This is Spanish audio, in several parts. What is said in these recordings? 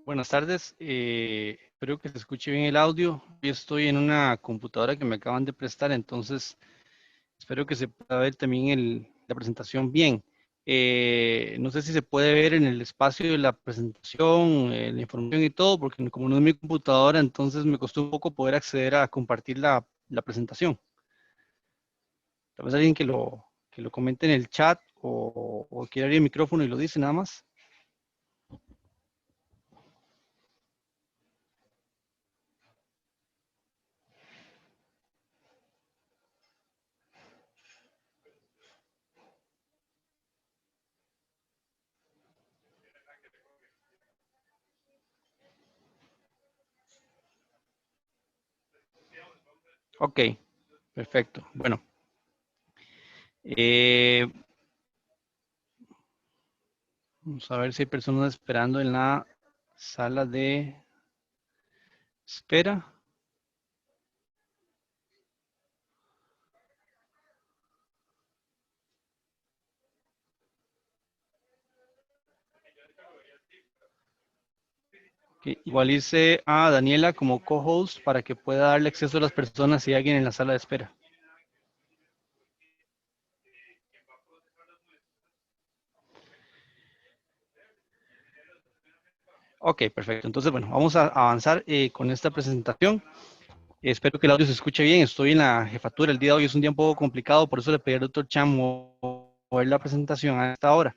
Buenas tardes, espero que se escuche bien el audio. Yo estoy en una computadora que me acaban de prestar, entonces espero que se pueda ver también la presentación bien. No sé si se puede ver en el espacio de la presentación, la información y todo, porque como no es mi computadora, entonces me costó un poco poder acceder a compartir la presentación. Tal vez alguien que lo comente en el chat o quiera abrir el micrófono y lo dice nada más. Ok, perfecto. Bueno. Eh, Vamos a ver si hay personas esperando en la sala de espera. Que igualice a Daniela como co-host para que pueda darle acceso a las personas si hay alguien en la sala de espera. Ok, perfecto. Entonces, bueno, vamos a avanzar con esta presentación. Espero que el audio se escuche bien. Estoy en la jefatura. El día de hoy es un día un poco complicado, por eso le pedí al doctor Chan mover la presentación a esta hora.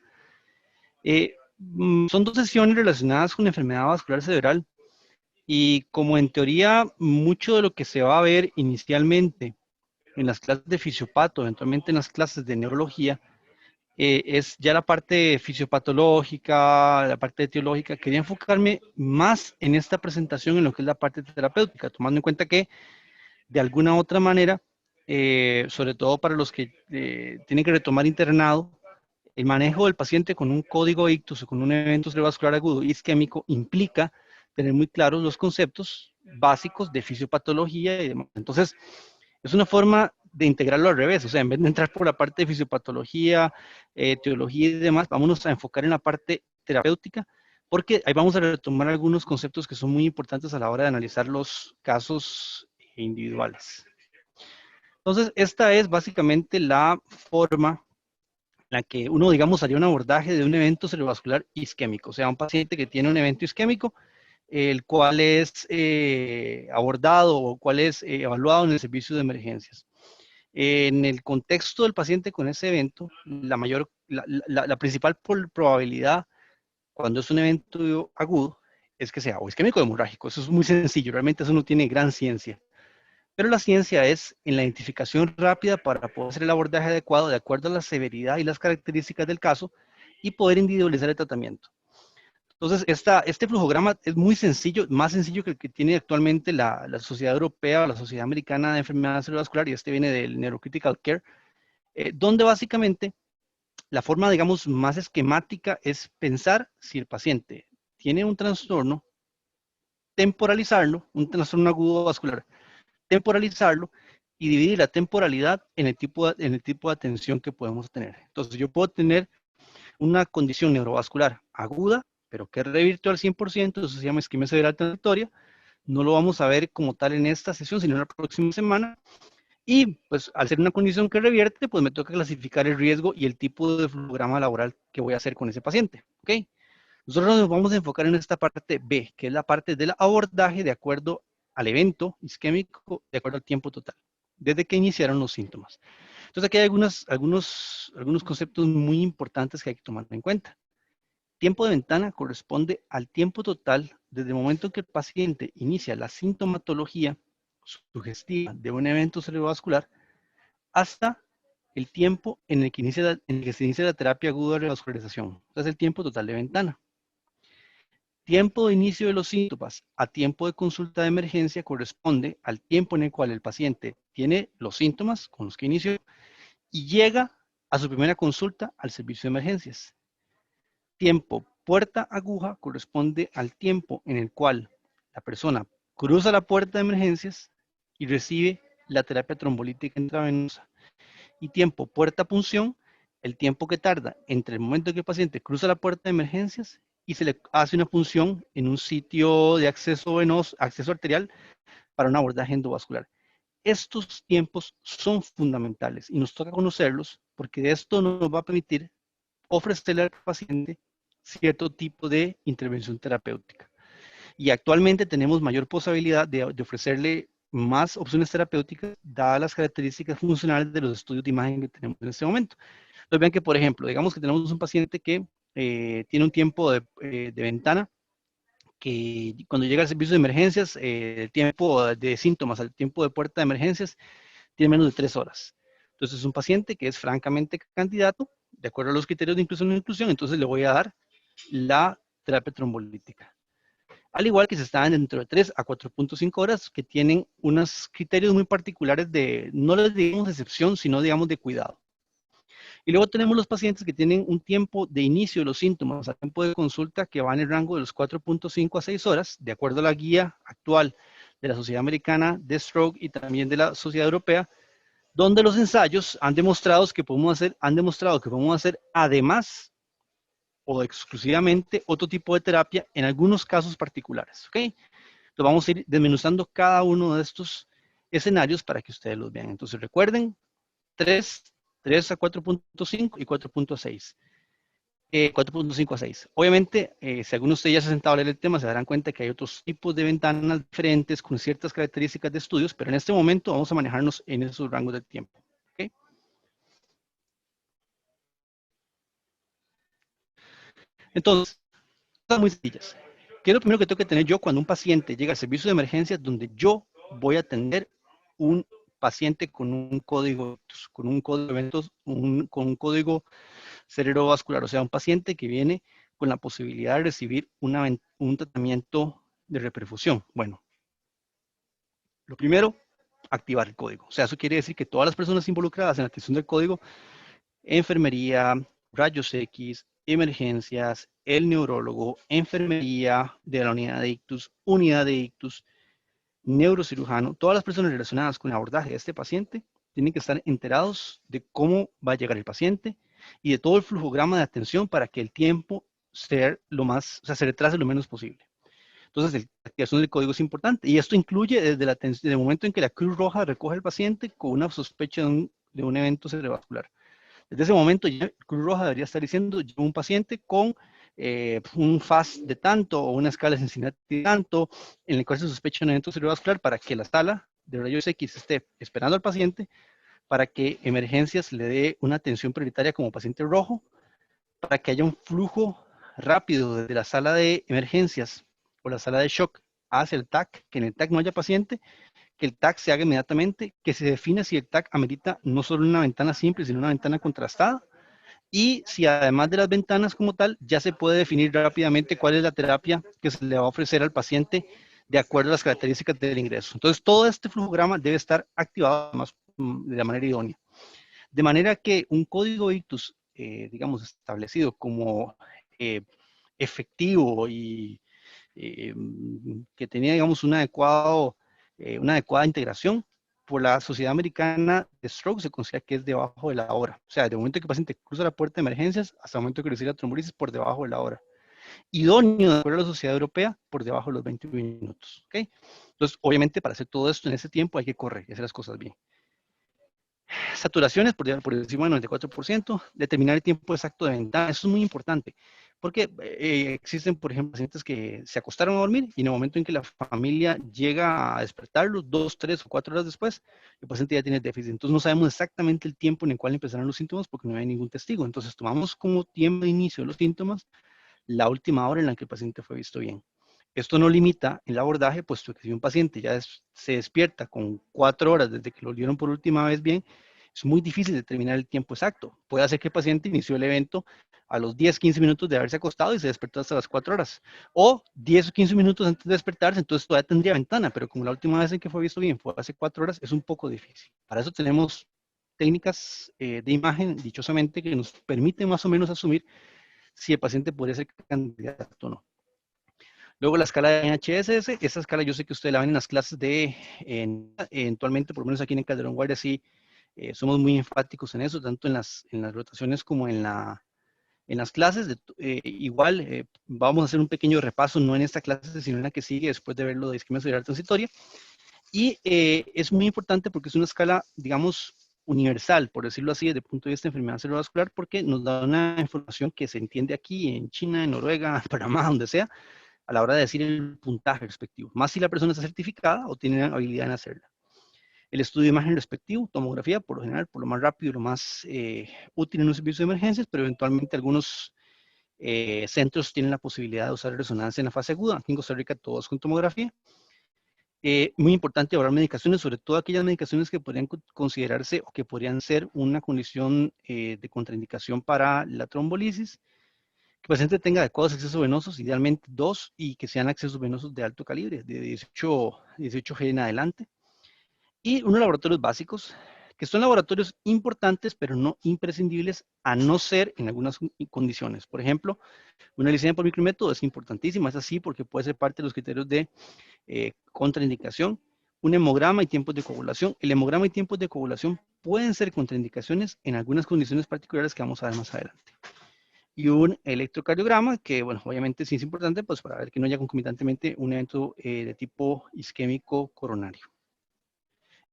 Son dos sesiones relacionadas con enfermedad vascular cerebral y como en teoría mucho de lo que se va a ver inicialmente en las clases de fisiopato, eventualmente en las clases de neurología, es ya la parte fisiopatológica, la parte etiológica. Quería enfocarme más en esta presentación en lo que es la parte terapéutica, tomando en cuenta que de alguna u otra manera, sobre todo para los que tienen que retomar internado, el manejo del paciente con un código ictus o con un evento cerebrovascular agudo isquémico implica tener muy claros los conceptos básicos de fisiopatología y demás. Entonces, es una forma de integrarlo al revés, o sea, en vez de entrar por la parte de fisiopatología, teología y demás, vámonos a enfocar en la parte terapéutica, porque ahí vamos a retomar algunos conceptos que son muy importantes a la hora de analizar los casos individuales. Entonces, esta es básicamente la forma en la que uno, digamos, haría un abordaje de un evento cerebrovascular isquémico, o sea, un paciente que tiene un evento isquémico, el cual es abordado o cual es evaluado en el servicio de emergencias. En el contexto del paciente con ese evento, la principal probabilidad cuando es un evento agudo es que sea o isquémico o hemorrágico. Eso es muy sencillo, realmente eso no tiene gran ciencia. Pero la ciencia es en la identificación rápida para poder hacer el abordaje adecuado de acuerdo a la severidad y las características del caso y poder individualizar el tratamiento. Entonces, este flujograma es muy sencillo, más sencillo que el que tiene actualmente la Sociedad Europea o la Sociedad Americana de Enfermedad Cerebrovascular, y este viene del Neurocritical Care, donde básicamente la forma, digamos, más esquemática es pensar si el paciente tiene un trastorno, temporalizarlo, un trastorno agudo vascular, temporalizarlo y dividir la temporalidad en el tipo de atención que podemos tener. Entonces, yo puedo tener una condición neurovascular aguda, pero que revirtió al 100%, eso se llama isquemia cerebral transitoria. No lo vamos a ver como tal en esta sesión, sino en la próxima semana. Y pues al ser una condición que revierte, pues me toca clasificar el riesgo y el tipo de programa laboral que voy a hacer con ese paciente. ¿Ok? Nosotros nos vamos a enfocar en esta parte B, que es la parte del abordaje de acuerdo al evento isquémico, de acuerdo al tiempo total, desde que iniciaron los síntomas. Entonces aquí hay algunos conceptos muy importantes que hay que tomar en cuenta. Tiempo de ventana corresponde al tiempo total desde el momento en que el paciente inicia la sintomatología sugestiva de un evento cerebrovascular hasta el tiempo en el que se inicia la terapia aguda de revascularización. Ese es el tiempo total de ventana. Tiempo de inicio de los síntomas a tiempo de consulta de emergencia corresponde al tiempo en el cual el paciente tiene los síntomas con los que inició y llega a su primera consulta al servicio de emergencias. Tiempo puerta aguja corresponde al tiempo en el cual la persona cruza la puerta de emergencias y recibe la terapia trombolítica intravenosa. Y tiempo puerta punción, el tiempo que tarda entre el momento en que el paciente cruza la puerta de emergencias y se le hace una punción en un sitio de acceso venoso, acceso arterial para un abordaje endovascular. Estos tiempos son fundamentales y nos toca conocerlos porque esto nos va a permitir ofrecerle al paciente cierto tipo de intervención terapéutica. Y actualmente tenemos mayor posibilidad de ofrecerle más opciones terapéuticas dadas las características funcionales de los estudios de imagen que tenemos en este momento. Entonces vean que, por ejemplo, digamos que tenemos un paciente que tiene un tiempo de ventana que cuando llega al servicio de emergencias, el tiempo de síntomas al tiempo de puerta de emergencias tiene menos de 3 horas. Entonces es un paciente que es francamente candidato, de acuerdo a los criterios de inclusión y inclusión, entonces le voy a dar la terapia trombolítica. Al igual que se están dentro de 3 a 4.5 horas, que tienen unos criterios muy particulares de, no les digamos excepción, sino digamos de cuidado. Y luego tenemos los pacientes que tienen un tiempo de inicio de los síntomas, a tiempo de consulta que va en el rango de los 4.5 a 6 horas, de acuerdo a la guía actual de la Sociedad Americana de Stroke y también de la Sociedad Europea, donde los ensayos han demostrado que podemos hacer además o exclusivamente otro tipo de terapia en algunos casos particulares, ¿ok? Entonces vamos a ir desmenuzando cada uno de estos escenarios para que ustedes los vean. Entonces recuerden, 3, 3 a 4.5 y 4.6. 4.5 a 6. Obviamente, si alguno de ustedes ya se ha sentado a leer el tema, se darán cuenta que hay otros tipos de ventanas diferentes con ciertas características de estudios, pero en este momento vamos a manejarnos en esos rangos de tiempo. ¿Okay? Entonces, cosas muy sencillas. ¿Qué es lo primero que tengo que tener yo cuando un paciente llega al servicio de emergencias donde yo voy a atender un paciente con un código, con un código de eventos, con un código cerebrovascular, o sea, un paciente que viene con la posibilidad de recibir un tratamiento de reperfusión? Bueno, lo primero, activar el código. O sea, eso quiere decir que todas las personas involucradas en la atención del código, enfermería, rayos X, emergencias, el neurólogo, enfermería de la unidad de ictus, neurocirujano, todas las personas relacionadas con el abordaje de este paciente tienen que estar enterados de cómo va a llegar el paciente y de todo el flujograma de atención para que el tiempo sea lo más, o sea, se retrase lo menos posible. Entonces, la activación del código es importante y esto incluye desde el momento en que la Cruz Roja recoge al paciente con una sospecha de un evento cerebrovascular. Desde ese momento, ya Cruz Roja debería estar diciendo, llevo un paciente con un FAS de tanto o una escala de sensibilidad de tanto, en el cual se sospecha un evento cerebrovascular para que la sala de rayos X esté esperando al paciente para que emergencias le dé una atención prioritaria como paciente rojo, para que haya un flujo rápido desde la sala de emergencias o la sala de shock hacia el TAC, que en el TAC no haya paciente, que el TAC se haga inmediatamente, que se define si el TAC amerita no solo una ventana simple, sino una ventana contrastada, y si además de las ventanas como tal, ya se puede definir rápidamente cuál es la terapia que se le va a ofrecer al paciente de acuerdo a las características del ingreso. Entonces, todo este flujograma debe estar activado de la manera idónea. De manera que un código ictus, digamos, establecido como eh, efectivo y que tenía, digamos, una adecuada integración, por la Sociedad Americana de Stroke se considera que es debajo de la hora. O sea, de momento que el paciente cruza la puerta de emergencias hasta el momento que recibe la trombolisis por debajo de la hora. Idóneo, de acuerdo a la Sociedad Europea, por debajo de los 20 minutos. ¿Okay? Entonces, obviamente, para hacer todo esto en ese tiempo hay que correr y hacer las cosas bien. Saturaciones por encima del 94%, determinar el tiempo exacto de ventana, eso es muy importante, porque existen, por ejemplo, pacientes que se acostaron a dormir y en el momento en que la familia llega a despertarlos, 2, 3 o 4 horas después, el paciente ya tiene déficit. Entonces no sabemos exactamente el tiempo en el cual empezaron los síntomas porque no hay ningún testigo. Entonces tomamos como tiempo de inicio de los síntomas la última hora en la que el paciente fue visto bien. Esto no limita el abordaje, puesto que si un paciente ya se despierta con 4 horas desde que lo vieron por última vez bien, es muy difícil determinar el tiempo exacto. Puede ser que el paciente inició el evento a los 10, 15 minutos de haberse acostado y se despertó hasta las 4 horas. O 10 o 15 minutos antes de despertarse, entonces todavía tendría ventana, pero como la última vez en que fue visto bien fue hace 4 horas, es un poco difícil. Para eso tenemos técnicas de imagen, dichosamente, que nos permiten más o menos asumir si el paciente podría ser candidato o no. Luego la escala de NHSS, esa escala yo sé que ustedes la ven en las clases eventualmente, por lo menos aquí en Calderón Guardia, sí, somos muy enfáticos en eso, tanto en las rotaciones como en En las clases, igual, vamos a hacer un pequeño repaso, no en esta clase, sino en la que sigue, después de ver lo de isquemia cerebral transitoria. Y es muy importante porque es una escala, digamos, universal, por decirlo así, desde el punto de vista de enfermedad cerebrovascular, porque nos da una información que se entiende aquí, en China, en Noruega, en Panamá, donde sea, a la hora de decir el puntaje respectivo. Más si la persona está certificada o tiene habilidad en hacerla. El estudio de imagen respectivo, tomografía, por lo general, por lo más rápido y lo más útil en un servicio de emergencias, pero eventualmente algunos centros tienen la posibilidad de usar resonancia en la fase aguda. Aquí en Costa Rica todos con tomografía. Muy importante evaluar medicaciones, sobre todo aquellas medicaciones que podrían considerarse o que podrían ser una condición de contraindicación para la trombolisis. Que el paciente tenga adecuados accesos venosos, idealmente 2, y que sean accesos venosos de alto calibre, de 18G en adelante. Y unos laboratorios básicos, que son laboratorios importantes, pero no imprescindibles, a no ser en algunas condiciones. Por ejemplo, una licencia por micrométodo es importantísima, es así porque puede ser parte de los criterios de contraindicación. Un hemograma y tiempos de coagulación. El hemograma y tiempos de coagulación pueden ser contraindicaciones en algunas condiciones particulares que vamos a ver más adelante. Y un electrocardiograma, que bueno, obviamente sí es importante, pues para ver que no haya concomitantemente un evento de tipo isquémico coronario.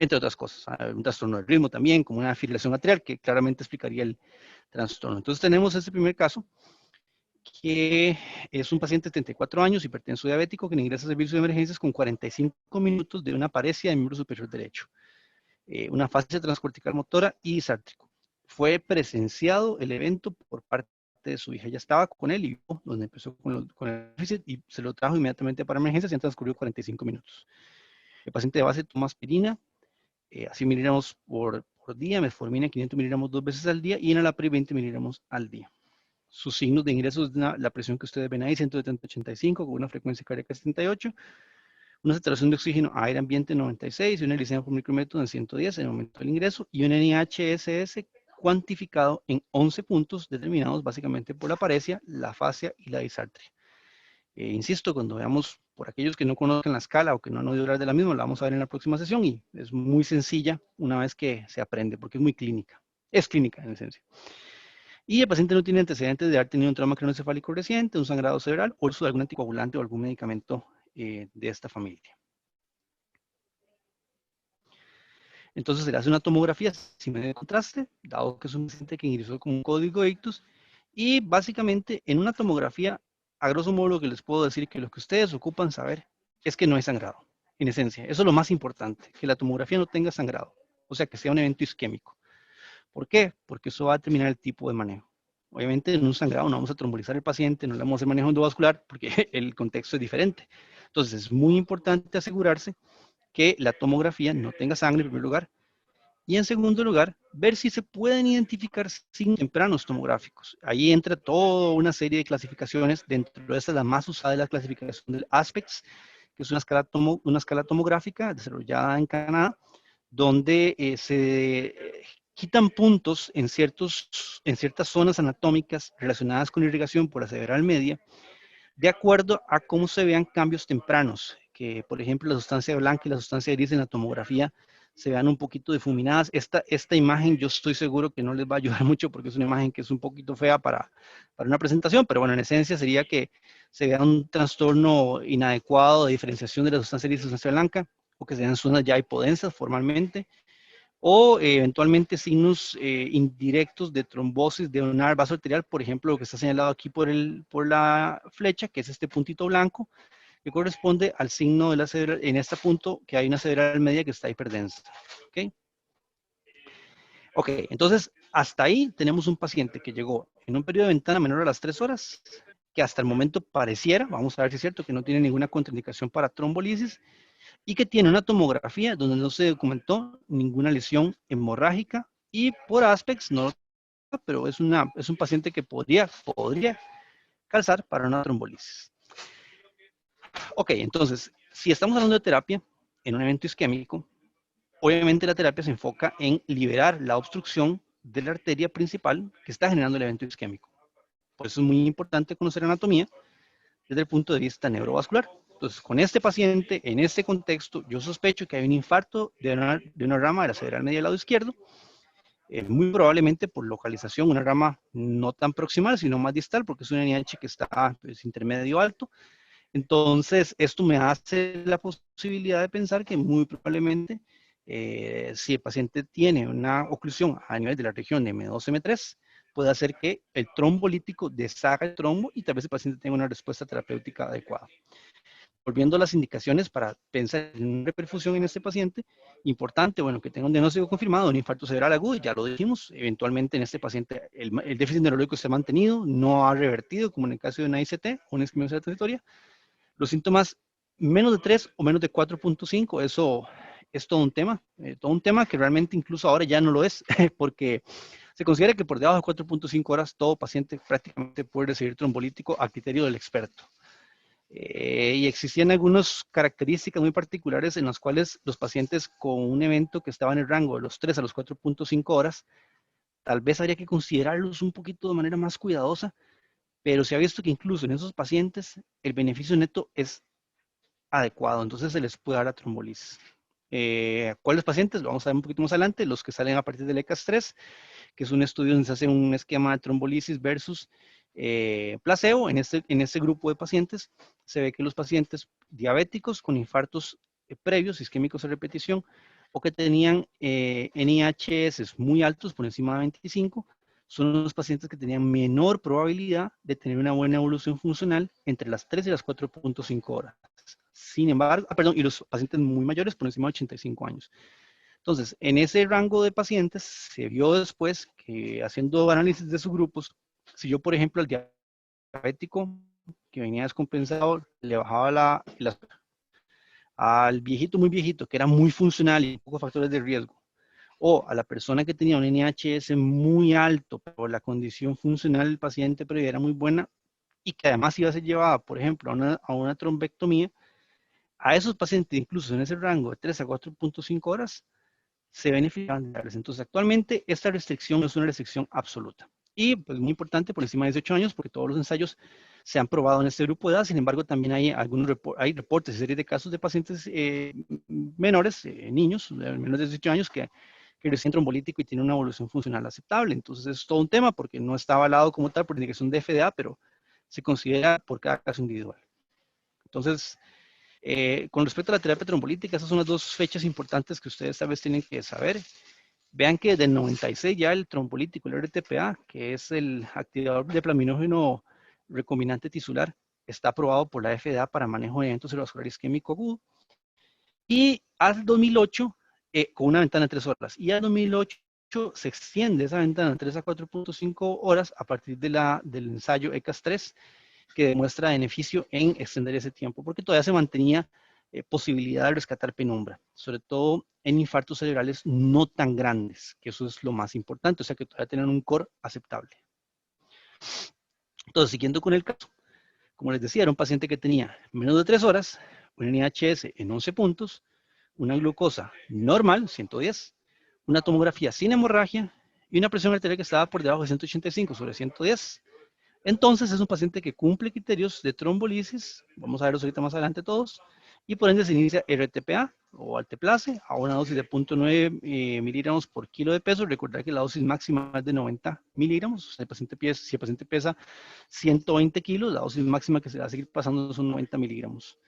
Entre otras cosas, un trastorno del ritmo también, como una fibrilación atrial, que claramente explicaría el trastorno. Entonces tenemos este primer caso, que es un paciente de 34 años, hipertenso diabético, que ingresa a servicios de emergencias con 45 minutos de una paresia del miembro superior derecho, una fascia transcortical motora y disártrico. Fue presenciado el evento por parte de su hija. Ella estaba con él y vio donde empezó con el déficit y se lo trajo inmediatamente para emergencias y han transcurrido 45 minutos. El paciente de base toma aspirina, así miligramos por día, metformina 500 miligramos 2 veces al día y enalapril 20 miligramos al día. Sus signos de ingreso es la presión que ustedes ven ahí, 170-85, con una frecuencia cardíaca 78, una saturación de oxígeno a aire ambiente 96 y una glicemia por micrométodo en 110 en el momento del ingreso y un NIHSS cuantificado en 11 puntos determinados básicamente por la paresia, la fascia y la disartria. Insisto, cuando veamos, por aquellos que no conozcan la escala o que no han oído hablar de la misma, la vamos a ver en la próxima sesión y es muy sencilla una vez que se aprende, porque es muy clínica. Es clínica en esencia. Y el paciente no tiene antecedentes de haber tenido un trauma craneoencefálico reciente, un sangrado cerebral o uso de algún anticoagulante o algún medicamento de esta familia. Entonces se le hace una tomografía sin medio de contraste, dado que es un paciente que ingresó con un código ictus, y básicamente en una tomografía, a grosso modo lo que les puedo decir que lo que ustedes ocupan saber es que no hay sangrado, en esencia. Eso es lo más importante, que la tomografía no tenga sangrado, o sea, que sea un evento isquémico. ¿Por qué? Porque eso va a determinar el tipo de manejo. Obviamente en un sangrado no vamos a trombolizar al paciente, no le vamos a hacer manejo endovascular porque el contexto es diferente. Entonces es muy importante asegurarse que la tomografía no tenga sangre en primer lugar y en segundo lugar ver si se pueden identificar signos tempranos tomográficos. Ahí entra toda una serie de clasificaciones, dentro de esta la más usada es la clasificación del ASPECTS, que es una escala tomográfica desarrollada en Canadá, donde se quitan puntos en ciertas zonas anatómicas relacionadas con irrigación por la cerebral media, de acuerdo a cómo se vean cambios tempranos, que por ejemplo la sustancia blanca y la sustancia gris en la tomografía se vean un poquito difuminadas. Esta imagen yo estoy seguro que no les va a ayudar mucho porque es una imagen que es un poquito fea para una presentación, pero bueno, en esencia sería que se vea un trastorno inadecuado de diferenciación de la sustancia gris y la sustancia blanca, o que sean zonas ya hipodensas formalmente, o eventualmente signos indirectos de trombosis de una vaso arterial, por ejemplo, lo que está señalado aquí por la flecha, que es este puntito blanco, que corresponde al signo de la cerebral, en este punto que hay una cerebral media que está hiperdensa. ¿Ok? Ok, entonces hasta ahí tenemos un paciente que llegó en un periodo de ventana menor a las 3 horas, que hasta el momento pareciera, vamos a ver si es cierto, que no tiene ninguna contraindicación para trombolisis, y que tiene una tomografía donde no se documentó ninguna lesión hemorrágica y por aspects no, pero es un paciente que podría calzar para una trombolisis. Ok, entonces, si estamos hablando de terapia en un evento isquémico, obviamente la terapia se enfoca en liberar la obstrucción de la arteria principal que está generando el evento isquémico. Por eso es muy importante conocer anatomía desde el punto de vista neurovascular. Entonces, con este paciente, en este contexto, yo sospecho que hay un infarto de una rama de la cerebral media del lado izquierdo muy probablemente por localización, una rama no tan proximal, sino más distal, porque es una NIH que está pues, intermedio alto. Entonces, esto me hace la posibilidad de pensar que muy probablemente, si el paciente tiene una oclusión a nivel de la región de M2, M3, puede hacer que el trombolítico deshaga el trombo y tal vez el paciente tenga una respuesta terapéutica adecuada. Volviendo a las indicaciones para pensar en una reperfusión en este paciente, importante, bueno, que tenga un diagnóstico confirmado, un infarto cerebral agudo, ya lo dijimos, eventualmente en este paciente el déficit neurológico se ha mantenido, no ha revertido, como en el caso de una ICT, una isquemia transitoria. Los síntomas menos de 3 o menos de 4.5, eso es todo un tema que realmente incluso ahora ya no lo es, porque se considera que por debajo de 4.5 horas todo paciente prácticamente puede recibir trombolítico a criterio del experto. Y existían algunas características muy particulares en las cuales los pacientes con un evento que estaba en el rango de los 3 a los 4.5 horas, tal vez habría que considerarlos un poquito de manera más cuidadosa, pero se ha visto que incluso en esos pacientes el beneficio neto es adecuado, entonces se les puede dar la trombolisis. ¿Cuáles pacientes? Lo vamos a ver un poquito más adelante, los que salen a partir del ECAS-3, que es un estudio donde se hace un esquema de trombolisis versus placebo. En este grupo de pacientes se ve que los pacientes diabéticos con infartos previos, isquémicos a repetición, o que tenían NIHS muy altos, por encima de 25, son los pacientes que tenían menor probabilidad de tener una buena evolución funcional entre las 3 y las 4.5 horas. Sin embargo, y los pacientes muy mayores por encima de 85 años. Entonces, en ese rango de pacientes se vio después que haciendo análisis de sus grupos, si yo, por ejemplo, al diabético que venía descompensado, le bajaba al viejito muy viejito, que era muy funcional y pocos factores de riesgo, o a la persona que tenía un NHS muy alto, pero la condición funcional del paciente previa era muy buena y que además iba a ser llevada, por ejemplo, a una trombectomía, a esos pacientes, incluso en ese rango de 3 a 4.5 horas, se benefician de darles. Entonces, actualmente esta restricción no es una restricción absoluta. Y pues muy importante por encima de 18 años, porque todos los ensayos se han probado en este grupo de edad. Sin embargo, también hay algunos hay reportes y series de casos de pacientes menores, niños, de menos de 18 años, que reciben trombolítico y tienen una evolución funcional aceptable. Entonces, es todo un tema porque no está avalado como tal por indicación de FDA, pero se considera por cada caso individual. Entonces, con respecto a la terapia trombolítica, esas son las dos fechas importantes que ustedes tal vez tienen que saber. Vean que desde el 96 ya el trombolítico, el RTPA, que es el activador de plaminógeno recombinante tisular, está aprobado por la FDA para manejo de eventos cerebrovascular isquémico agudo. Y al 2008, con una ventana de 3 horas. Y al 2008 se extiende esa ventana de 3 a 4.5 horas a partir del ensayo ECAS-3, que demuestra beneficio en extender ese tiempo, porque todavía se mantenía posibilidad de rescatar penumbra, sobre todo en infartos cerebrales no tan grandes, que eso es lo más importante, o sea que todavía tienen un core aceptable. Entonces, siguiendo con el caso, como les decía, era un paciente que tenía menos de 3 horas, un NHS en 11 puntos, una glucosa normal, 110, una tomografía sin hemorragia y una presión arterial que estaba por debajo de 185 sobre 110. Entonces es un paciente que cumple criterios de trombolisis, vamos a verlos ahorita más adelante todos, y por ende se inicia RTPA o alteplase a una dosis de 0.9 miligramos por kilo de peso. Recordar que la dosis máxima es de 90 miligramos, o sea, si el paciente pesa 120 kilos, la dosis máxima que se va a seguir pasando son 90 miligramos.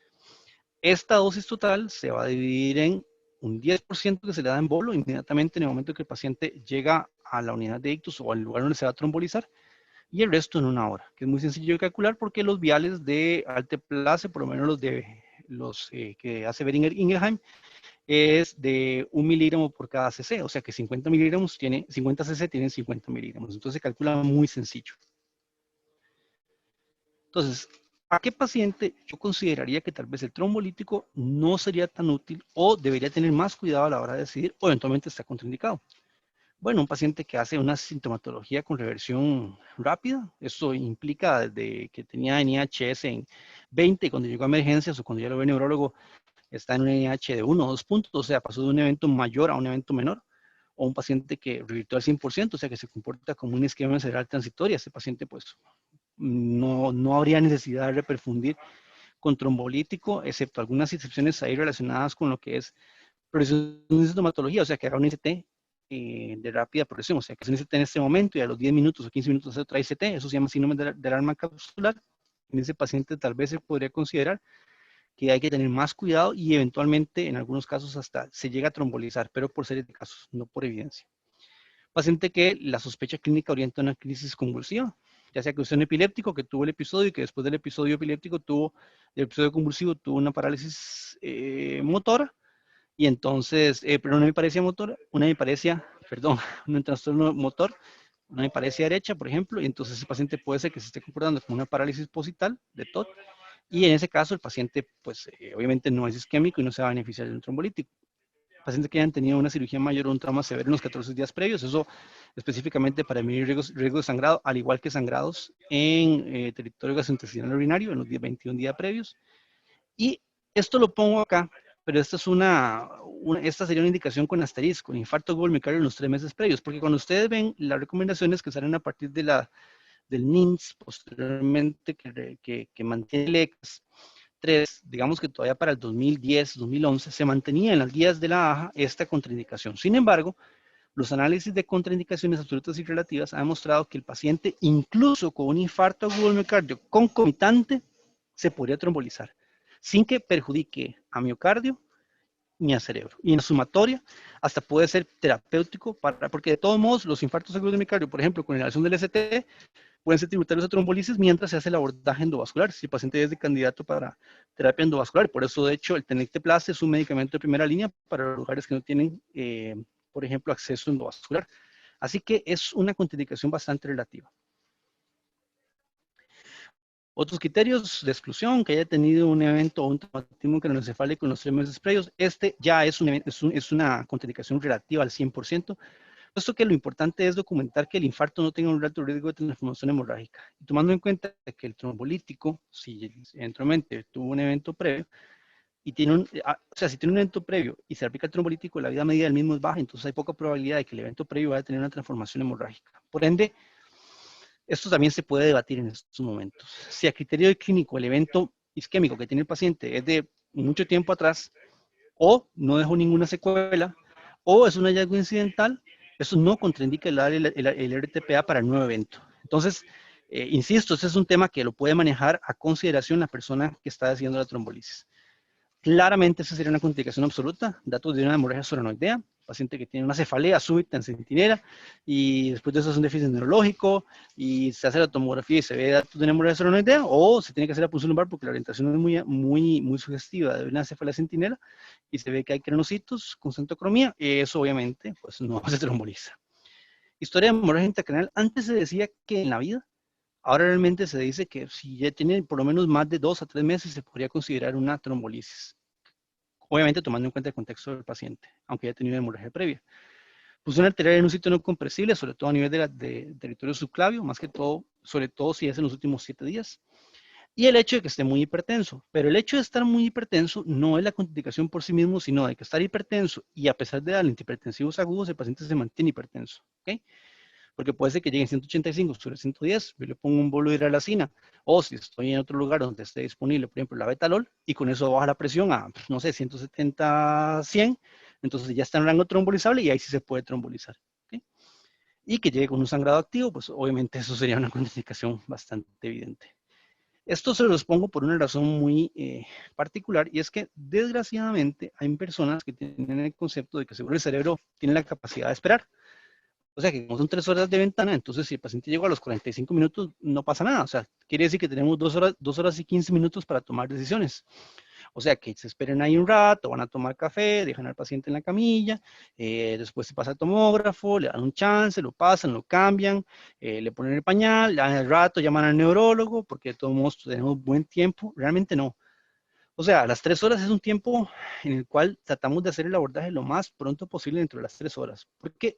Esta dosis total se va a dividir en un 10% que se le da en bolo inmediatamente en el momento que el paciente llega a la unidad de ictus o al lugar donde se va a trombolizar, y el resto en una hora, que es muy sencillo de calcular porque los viales de alteplase, por lo menos los que hace Beringer Ingelheim, es de 1 miligramo por cada cc, o sea que 50 miligramos 50 cc tienen 50 miligramos, entonces se calcula muy sencillo. Entonces, ¿a qué paciente yo consideraría que tal vez el trombolítico no sería tan útil o debería tener más cuidado a la hora de decidir o eventualmente está contraindicado? Bueno, un paciente que hace una sintomatología con reversión rápida, eso implica desde que tenía NIHS en 20 cuando llegó a emergencias o cuando ya lo ve el neurólogo está en un NIH de 1 o 2 puntos, o sea, pasó de un evento mayor a un evento menor, o un paciente que revirtió al 100%, o sea, que se comporta como un esquema cerebral transitorio, ese paciente pues no habría necesidad de reperfundir con trombolítico, excepto algunas excepciones ahí relacionadas con lo que es progresión de sintomatología, o sea, que haga un ICT de rápida progresión, o sea, que se necesita en este momento y a los 10 minutos o 15 minutos hace otra ICT, eso se llama síndrome de alarma capsular. En ese paciente tal vez se podría considerar que hay que tener más cuidado y eventualmente en algunos casos hasta se llega a trombolizar, pero por serie de casos, no por evidencia. Paciente que la sospecha clínica orienta a una crisis convulsiva, ya sea que usted es un epiléptico que tuvo el episodio y que después del episodio epiléptico el episodio convulsivo tuvo una parálisis motora, y entonces, pero una hemiparesia motora, una hemiparesia, perdón, un trastorno motor, una hemiparesia derecha, por ejemplo, y entonces ese paciente puede ser que se esté comportando como una parálisis posital de TOT, y en ese caso el paciente, pues obviamente no es isquémico y no se va a beneficiar de un trombolítico. Pacientes que hayan tenido una cirugía mayor o un trauma severo en los 14 días previos, eso específicamente para medir riesgo de sangrado, al igual que sangrados en territorio gastrointestinal urinario en los 21 días previos. Y esto lo pongo acá, pero esta sería una indicación con asterisco, infarto agudo miocardio en los 3 meses previos, porque cuando ustedes ven las recomendaciones que salen a partir del NINS, posteriormente que mantiene el ECAS 3, digamos que todavía para el 2010, 2011, se mantenía en las guías de la AJA esta contraindicación. Sin embargo, los análisis de contraindicaciones absolutas y relativas han demostrado que el paciente, incluso con un infarto agudo del miocardio concomitante, se podría trombolizar, sin que perjudique a miocardio ni a cerebro. Y en sumatoria, hasta puede ser terapéutico, porque de todos modos, los infartos agudos del miocardio, por ejemplo, con inhalación del ST, pueden ser tributarios a trombolisis mientras se hace el abordaje endovascular, si el paciente es de candidato para terapia endovascular. Por eso, de hecho, el Tenecteplast es un medicamento de primera línea para los lugares que no tienen, por ejemplo, acceso endovascular. Así que es una contraindicación bastante relativa. Otros criterios de exclusión, que haya tenido un evento o un traumatismo craneoencefálico en los 3 meses previos, este ya es una contraindicación relativa al 100%, puesto que lo importante es documentar que el infarto no tenga un alto riesgo de transformación hemorrágica. Y tomando en cuenta que el trombolítico, si eventualmente tuvo un evento previo, y si tiene un evento previo y se aplica el trombolítico, la vida media del mismo es baja, entonces hay poca probabilidad de que el evento previo vaya a tener una transformación hemorrágica. Por ende, esto también se puede debatir en estos momentos. Si a criterio clínico el evento isquémico que tiene el paciente es de mucho tiempo atrás, o no dejó ninguna secuela, o es un hallazgo incidental, eso no contraindica el RTPA para el nuevo evento. Entonces, insisto, este es un tema que lo puede manejar a consideración la persona que está haciendo la trombolisis. Claramente esa sería una contraindicación absoluta, datos de una hemorragia solenoidea, paciente que tiene una cefalea súbita en centinela y después de eso es un déficit neurológico y se hace la tomografía y se ve datos de una hemorragia solenoidea, o se tiene que hacer la punción lumbar porque la orientación es muy sugestiva de una cefalea centinela y se ve que hay cranocitos con centocromía, y eso obviamente pues no se tromboliza. Historia de hemorragia intracraneal, antes se decía que en la vida, ahora realmente se dice que si ya tiene por lo menos más de 2 a 3 meses se podría considerar una trombolisis. Obviamente tomando en cuenta el contexto del paciente, aunque haya tenido hemorragia previa. Función arterial en un sitio no compresible, sobre todo a nivel de territorio subclavio, más que todo, sobre todo si es en los últimos 7 días. Y el hecho de que esté muy hipertenso. Pero el hecho de estar muy hipertenso no es la contraindicación por sí mismo, sino de que estar hipertenso y a pesar de darle antihipertensivos agudos, el paciente se mantiene hipertenso. ¿Okay? Porque puede ser que llegue en 185 sobre 110, yo le pongo un bolo de hidralacina, o si estoy en otro lugar donde esté disponible, por ejemplo, la betalol, y con eso baja la presión a, no sé, 170, 100, entonces ya está en rango trombolizable y ahí sí se puede trombolizar. ¿Okay? Y que llegue con un sangrado activo, pues obviamente eso sería una contraindicación bastante evidente. Esto se los pongo por una razón muy particular, y es que desgraciadamente hay personas que tienen el concepto de que seguro el cerebro tiene la capacidad de esperar. O sea que como son 3 horas de ventana, entonces si el paciente llegó a los 45 minutos, no pasa nada. O sea, quiere decir que tenemos 2 horas y 15 minutos para tomar decisiones. O sea, que se esperen ahí un rato, van a tomar café, dejan al paciente en la camilla, después se pasa al tomógrafo, le dan un chance, lo pasan, lo cambian, le ponen el pañal, le dan el rato, llaman al neurólogo, porque de todos modos tenemos buen tiempo. Realmente no. O sea, las 3 horas es un tiempo en el cual tratamos de hacer el abordaje lo más pronto posible dentro de las 3 horas, porque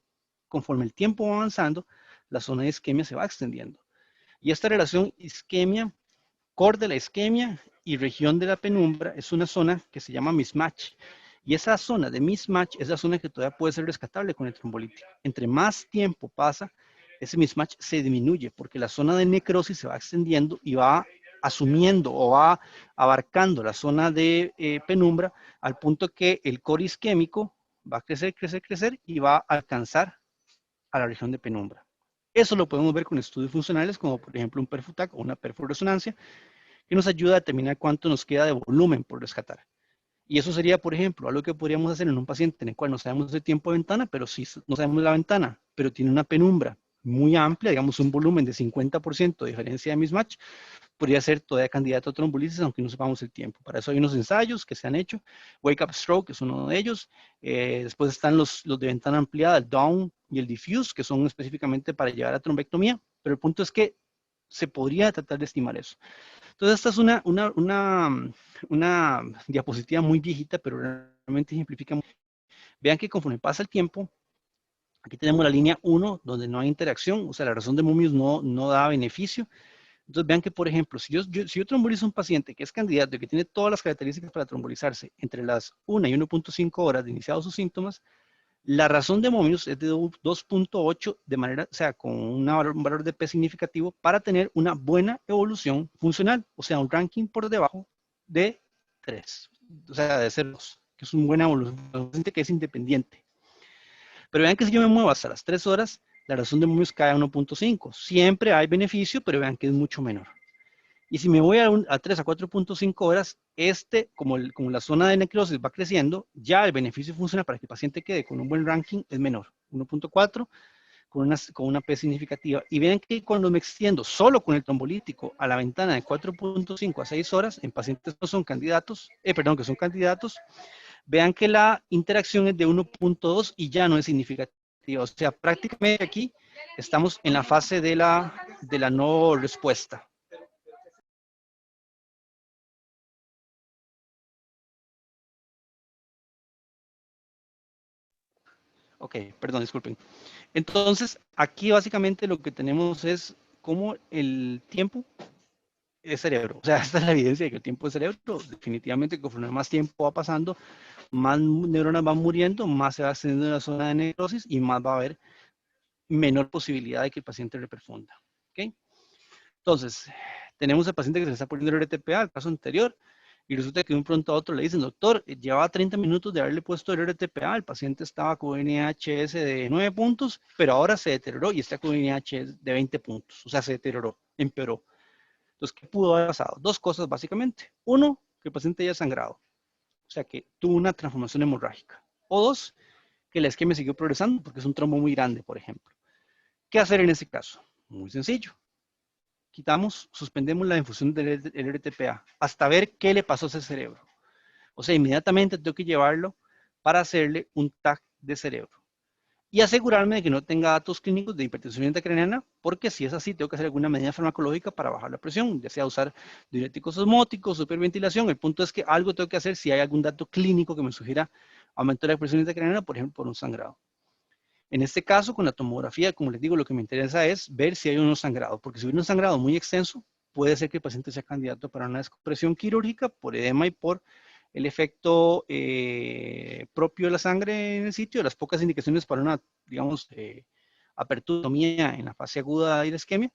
conforme el tiempo va avanzando, la zona de isquemia se va extendiendo. Y esta relación isquemia, core de la isquemia y región de la penumbra es una zona que se llama mismatch. Y esa zona de mismatch es la zona que todavía puede ser rescatable con el trombolítico. Entre más tiempo pasa, ese mismatch se disminuye porque la zona de necrosis se va extendiendo y va asumiendo o va abarcando la zona de penumbra al punto que el core isquémico va a crecer, crecer, crecer y va a alcanzar a la región de penumbra. Eso lo podemos ver con estudios funcionales, como por ejemplo un perfutac o una perforesonancia, que nos ayuda a determinar cuánto nos queda de volumen por rescatar. Y eso sería, por ejemplo, algo que podríamos hacer en un paciente en el cual no sabemos el tiempo de ventana, pero sí no sabemos la ventana, pero tiene una penumbra muy amplia, digamos un volumen de 50% de diferencia de mismatch, podría ser todavía candidato a trombolisis, aunque no sepamos el tiempo. Para eso hay unos ensayos que se han hecho. Wake Up Stroke es uno de ellos. Después están los de ventana ampliada, el Down y el Diffuse, que son específicamente para llevar a trombectomía. Pero el punto es que se podría tratar de estimar eso. Entonces, esta es una diapositiva muy viejita, pero realmente ejemplifica. Vean que conforme pasa el tiempo, aquí tenemos la línea 1, donde no hay interacción, o sea, la razón de Momius no da beneficio. Entonces vean que, por ejemplo, si yo trombolizo a un paciente que es candidato y que tiene todas las características para trombolizarse entre las 1 y 1.5 horas de iniciados sus síntomas, la razón de Momius es de 2.8 de manera, o sea, con un valor de P significativo para tener una buena evolución funcional, o sea, un ranking por debajo de 3, o sea, de 0, que es una buena evolución, un paciente que es independiente. Pero vean que si yo me muevo hasta las 3 horas, la razón de Momius cae a 1.5. Siempre hay beneficio, pero vean que es mucho menor. Y si me voy a 3 a 4.5 horas, como la zona de necrosis va creciendo, ya el beneficio funcional para que el paciente quede con un buen ranking es menor. 1.4 con una P significativa. Y vean que cuando me extiendo solo con el trombolítico a la ventana de 4.5 a 6 horas, en pacientes que no son candidatos, que son candidatos, vean que la interacción es de 1.2 y ya no es significativa. O sea, prácticamente aquí estamos en la fase de la no respuesta. Ok, perdón, disculpen. Entonces, aquí básicamente lo que tenemos es cómo el tiempo es cerebro. O sea, esta es la evidencia de que el tiempo es cerebro. Definitivamente, conforme más tiempo va pasando, más neuronas van muriendo, más se va extendiendo la zona de necrosis y más va a haber menor posibilidad de que el paciente reperfunda. ¿Okay? Entonces, tenemos al paciente que se le está poniendo el RTPA, el caso anterior, y resulta que de un pronto a otro le dicen, doctor, llevaba 30 minutos de haberle puesto el RTPA, el paciente estaba con NHS de 9 puntos, pero ahora se deterioró y está con NHS de 20 puntos, o sea, se deterioró, empeoró. Entonces, ¿qué pudo haber pasado? Dos cosas básicamente. Uno, que el paciente haya sangrado, o sea, que tuvo una transformación hemorrágica. O dos, que la isquemia siguió progresando porque es un trombo muy grande, por ejemplo. ¿Qué hacer en ese caso? Muy sencillo. Suspendemos la infusión del RTPA hasta ver qué le pasó a ese cerebro. O sea, inmediatamente tengo que llevarlo para hacerle un TAC de cerebro. Y asegurarme de que no tenga datos clínicos de hipertensión intracraniana, porque si es así, tengo que hacer alguna medida farmacológica para bajar la presión, ya sea usar diuréticos osmóticos, superventilación. El punto es que algo tengo que hacer si hay algún dato clínico que me sugiera aumento de la presión intracraniana, por ejemplo, por un sangrado. En este caso, con la tomografía, como les digo, lo que me interesa es ver si hay un sangrado, porque si hay un sangrado muy extenso, puede ser que el paciente sea candidato para una descompresión quirúrgica por edema y por el efecto propio de la sangre en el sitio, las pocas indicaciones para una, digamos, apertura en la fase aguda de la isquemia,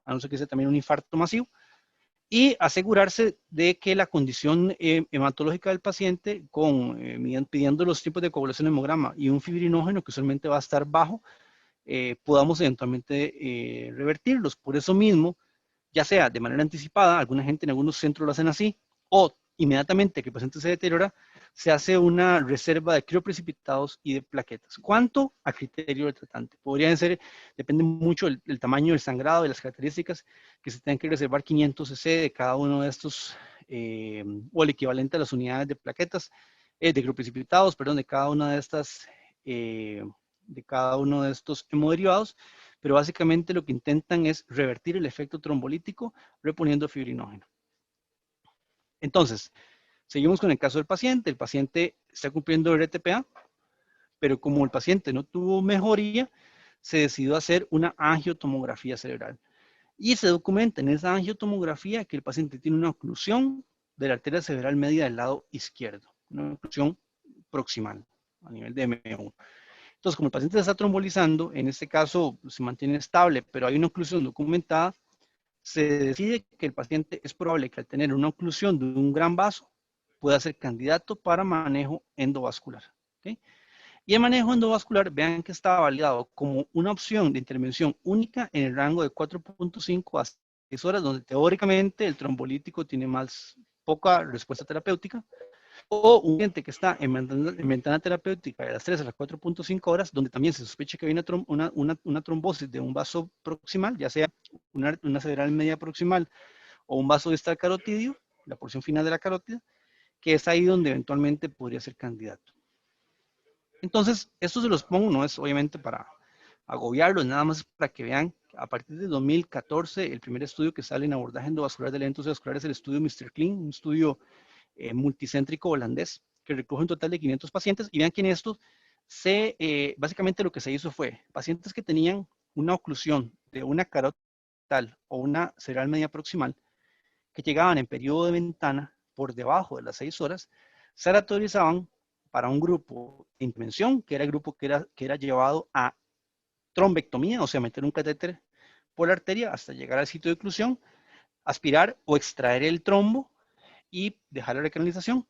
a no ser que sea también un infarto masivo, y asegurarse de que la condición hematológica del paciente, pidiendo los tipos de coagulación hemograma y un fibrinógeno que usualmente va a estar bajo, podamos eventualmente revertirlos. Por eso mismo, ya sea de manera anticipada, alguna gente en algunos centros lo hacen así, o inmediatamente que el paciente se deteriora, se hace una reserva de crioprecipitados y de plaquetas. ¿Cuánto? A criterio del tratante. Podrían ser, depende mucho del tamaño del sangrado, de las características, que se tengan que reservar 500 cc de cada uno de estos, o el equivalente a las unidades de plaquetas, de crioprecipitados, perdón, de cada uno de estos hemoderivados, pero básicamente lo que intentan es revertir el efecto trombolítico reponiendo fibrinógeno. Entonces, seguimos con el caso del paciente. El paciente está cumpliendo el RTPA, pero como el paciente no tuvo mejoría, se decidió hacer una angiotomografía cerebral. Y se documenta en esa angiotomografía que el paciente tiene una oclusión de la arteria cerebral media del lado izquierdo, una oclusión proximal a nivel de M1. Entonces, como el paciente se está trombolizando, en este caso se mantiene estable, pero hay una oclusión documentada, se decide que el paciente es probable que al tener una oclusión de un gran vaso pueda ser candidato para manejo endovascular. ¿Okay? Y el manejo endovascular, vean que está validado como una opción de intervención única en el rango de 4.5 a 6 horas, donde teóricamente el trombolítico tiene más poca respuesta terapéutica, o un paciente que está en ventana terapéutica de las 3 a las 4.5 horas, donde también se sospecha que hay una trombosis de un vaso proximal, ya sea una cerebral media proximal o un vaso distal carotidio, la porción final de la carótida, que es ahí donde eventualmente podría ser candidato. Entonces, esto se los pongo, no es obviamente para agobiarlos, nada más para que vean, a partir de 2014, el primer estudio que sale en abordaje endovascular del evento vascular es el estudio Mr. Clean, un estudio multicéntrico holandés, que recoge un total de 500 pacientes, y vean que en esto básicamente lo que se hizo fue, pacientes que tenían una oclusión de una carótida o una cerebral media proximal, que llegaban en periodo de ventana por debajo de las 6 horas, se aleatorizaban para un grupo de intervención, que era el grupo que era llevado a trombectomía, o sea, meter un catéter por la arteria hasta llegar al sitio de oclusión, aspirar o extraer el trombo y dejar la recanalización,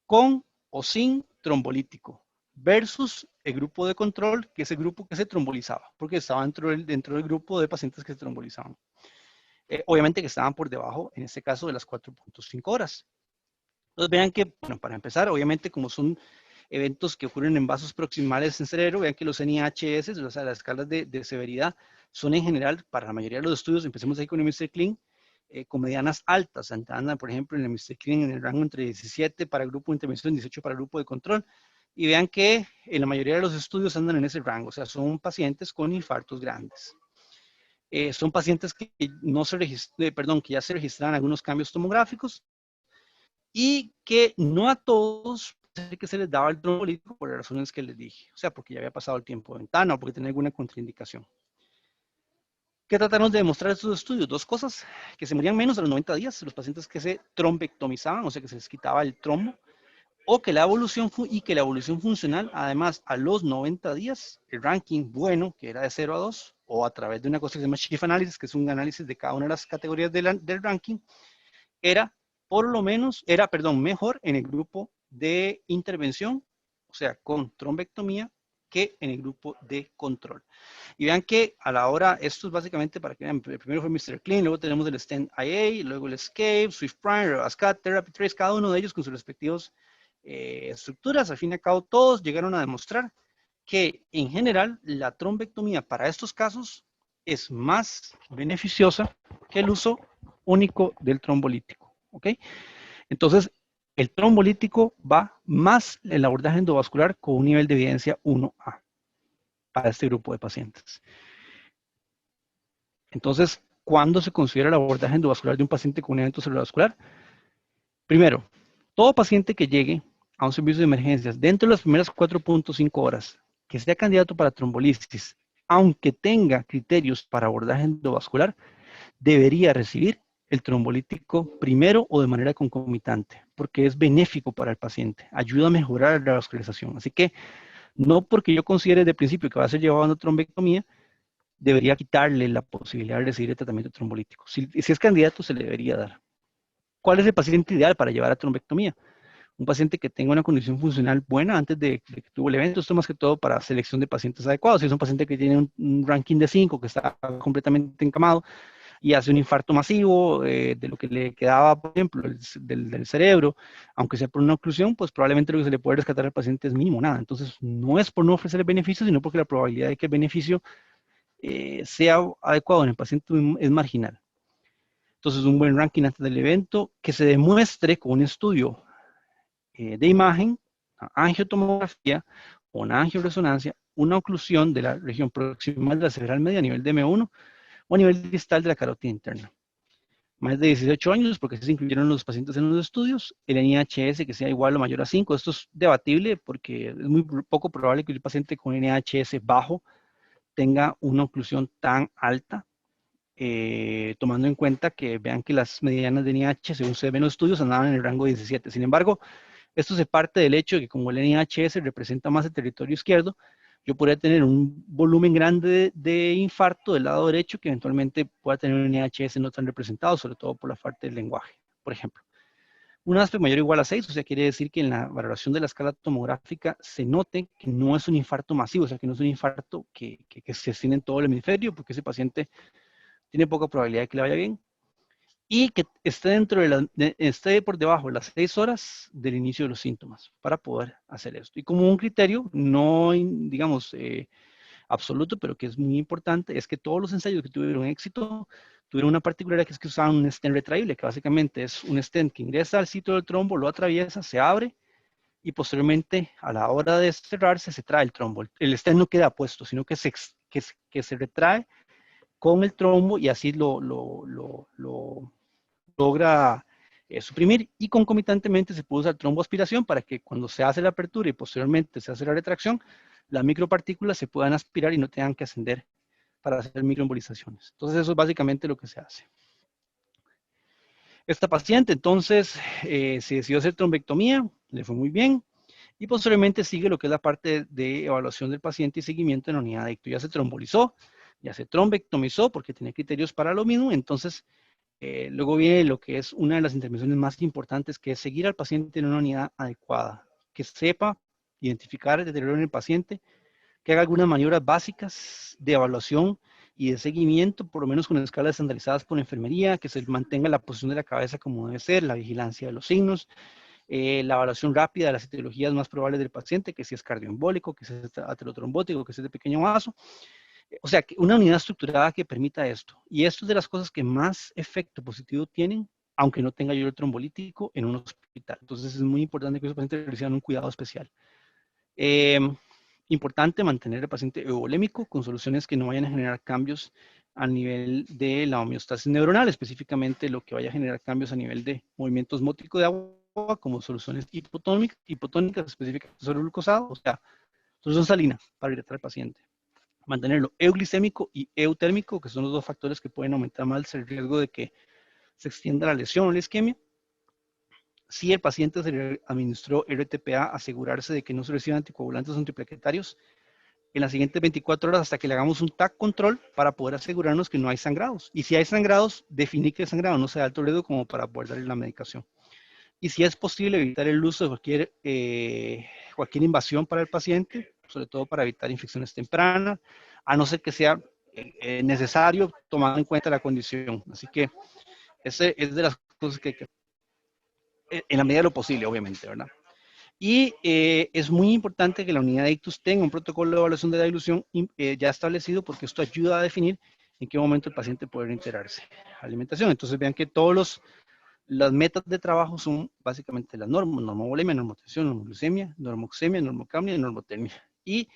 con o sin trombolítico, versus el grupo de control, que es el grupo que se trombolizaba, porque estaba dentro del grupo de pacientes que se trombolizaban. Obviamente que estaban por debajo, en este caso, de las 4.5 horas. Entonces vean que, bueno, para empezar, obviamente como son eventos que ocurren en vasos proximales en cerebro, vean que los NIHS, o sea, las escalas de severidad, son en general, para la mayoría de los estudios, empecemos ahí con el Mr. Clean, con medianas altas, andan, por ejemplo, en el Mr. Clean en el rango entre 17 para el grupo de intervención, 18 para el grupo de control, y vean que en la mayoría de los estudios andan en ese rango, o sea, son pacientes con infartos grandes. Son pacientes que, no se perdón, que ya se registran algunos cambios tomográficos, y que no a todos que se les daba el trombolítico por las razones que les dije, o sea, porque ya había pasado el tiempo de ventana o porque tenía alguna contraindicación. ¿Qué trataron de demostrar estos estudios? Dos cosas, que se morían menos a los 90 días, los pacientes que se trombectomizaban, o sea, que se les quitaba el trombo, o que la evolución funcional, además, a los 90 días, el ranking bueno, que era de 0 a 2, o a través de una cosa que se llama Chief Analysis, que es un análisis de cada una de las categorías del ranking, era mejor en el grupo de intervención, o sea, con trombectomía, que en el grupo de control. Y vean que a la hora, esto es básicamente para que vean, primero fue Mr. Clean, luego tenemos el Stent IA, luego el Escape, Swift Prime, ASCAT, Therapy Trace, cada uno de ellos con sus respectivos estructuras. Al fin y al cabo, todos llegaron a demostrar que en general la trombectomía para estos casos es más beneficiosa que el uso único del trombolítico. ¿Ok? Entonces, el trombolítico va más en el abordaje endovascular con un nivel de evidencia 1A para este grupo de pacientes. Entonces, ¿cuándo se considera el abordaje endovascular de un paciente con un evento cerebrovascular? Primero, todo paciente que llegue a un servicio de emergencias dentro de las primeras 4.5 horas, que sea candidato para trombolisis, aunque tenga criterios para abordaje endovascular, debería recibir el trombolítico primero o de manera concomitante, porque es benéfico para el paciente, ayuda a mejorar la vascularización. Así que no porque yo considere de principio que va a ser llevado a una trombectomía, debería quitarle la posibilidad de recibir el tratamiento trombolítico. Si es candidato, se le debería dar. ¿Cuál es el paciente ideal para llevar a trombectomía? Un paciente que tenga una condición funcional buena antes de que tuvo el evento. Esto más que todo para selección de pacientes adecuados. Si es un paciente que tiene un ranking de 5, que está completamente encamado y hace un infarto masivo de lo que le quedaba, por ejemplo, del cerebro, aunque sea por una oclusión, pues probablemente lo que se le puede rescatar al paciente es mínimo, nada. Entonces, no es por no ofrecer el beneficio, sino porque la probabilidad de que el beneficio sea adecuado en el paciente es marginal. Entonces, un buen ranking antes del evento, que se demuestre con un estudio de imagen, angiotomografía o una angioresonancia, una oclusión de la región proximal de la cerebral media a nivel de M1 o a nivel distal de la carótida interna. Más de 18 años, porque se incluyeron los pacientes en los estudios, el NIHS que sea igual o mayor a 5, esto es debatible porque es muy poco probable que el paciente con NIHS bajo tenga una oclusión tan alta, tomando en cuenta que vean que las medianas de NIH, según se ven en los estudios, andaban en el rango de 17. Sin embargo, esto se parte del hecho de que como el NIHS representa más el territorio izquierdo, yo podría tener un volumen grande de infarto del lado derecho que eventualmente pueda tener un NIHS no tan representado, sobre todo por la parte del lenguaje, por ejemplo. Un aspecto mayor o igual a 6, o sea, quiere decir que en la valoración de la escala tomográfica se note que no es un infarto masivo, o sea, que no es un infarto que se extiende en todo el hemisferio, porque ese paciente tiene poca probabilidad de que le vaya bien, y que esté esté por debajo de las 6 horas del inicio de los síntomas para poder hacer esto. Y como un criterio, no, digamos, absoluto, pero que es muy importante, es que todos los ensayos que tuvieron éxito tuvieron una particularidad que es que usaban un stent retraíble, que básicamente es un stent que ingresa al sitio del trombo, lo atraviesa, se abre y posteriormente a la hora de cerrarse se trae el trombo. El stent no queda puesto, sino que se retrae con el trombo y así lo logra suprimir y concomitantemente se puede usar tromboaspiración para que cuando se hace la apertura y posteriormente se hace la retracción, las micropartículas se puedan aspirar y no tengan que ascender para hacer microembolizaciones. Entonces eso es básicamente lo que se hace. Esta paciente entonces se decidió hacer trombectomía, le fue muy bien y posteriormente sigue lo que es la parte de evaluación del paciente y seguimiento en la unidad de ictus. Ya se trombolizó, ya se trombectomizó porque tiene criterios para lo mismo, entonces luego viene lo que es una de las intervenciones más importantes, que es seguir al paciente en una unidad adecuada, que sepa identificar el deterioro en el paciente, que haga algunas maniobras básicas de evaluación y de seguimiento, por lo menos con escalas estandarizadas por enfermería, que se mantenga la posición de la cabeza como debe ser, la vigilancia de los signos, la evaluación rápida de las etiologías más probables del paciente, que si es cardioembólico, que si es aterotrombótico, que si es de pequeño vaso, o sea, una unidad estructurada que permita esto. Y esto es de las cosas que más efecto positivo tienen, aunque no tenga yo trombolítico en un hospital. Entonces es muy importante que esos pacientes reciban un cuidado especial. Eh, Importante mantener al paciente euvolémico con soluciones que no vayan a generar cambios a nivel de la homeostasis neuronal, específicamente lo que vaya a generar cambios a nivel de movimiento osmótico de agua, como soluciones hipotónicas específicas sobre el glucosado, o sea, solución salina para hidratar al paciente. Mantenerlo euglicémico y eutérmico, que son los dos factores que pueden aumentar más el riesgo de que se extienda la lesión o la isquemia. Si el paciente se le administró RTPA, asegurarse de que no se reciban anticoagulantes o antiplaquetarios en las siguientes 24 horas hasta que le hagamos un TAC control para poder asegurarnos que no hay sangrados. Y si hay sangrados, definir que el sangrado no sea de alto riesgo como para poder darle la medicación. Y si es posible evitar el uso de cualquier invasión para el paciente, sobre todo para evitar infecciones tempranas, a no ser que sea necesario tomar en cuenta la condición. Así que ese es de las cosas que hay que, en la medida de lo posible, obviamente, ¿verdad? Y es muy importante que la unidad de ictus tenga un protocolo de evaluación de la dilución ya establecido, porque esto ayuda a definir en qué momento el paciente puede integrarse a alimentación. Entonces vean que las metas de trabajo son básicamente las normas: normovolemia, normotensión, normoglucemia, normoxemia, normocapnia y normotermia. Y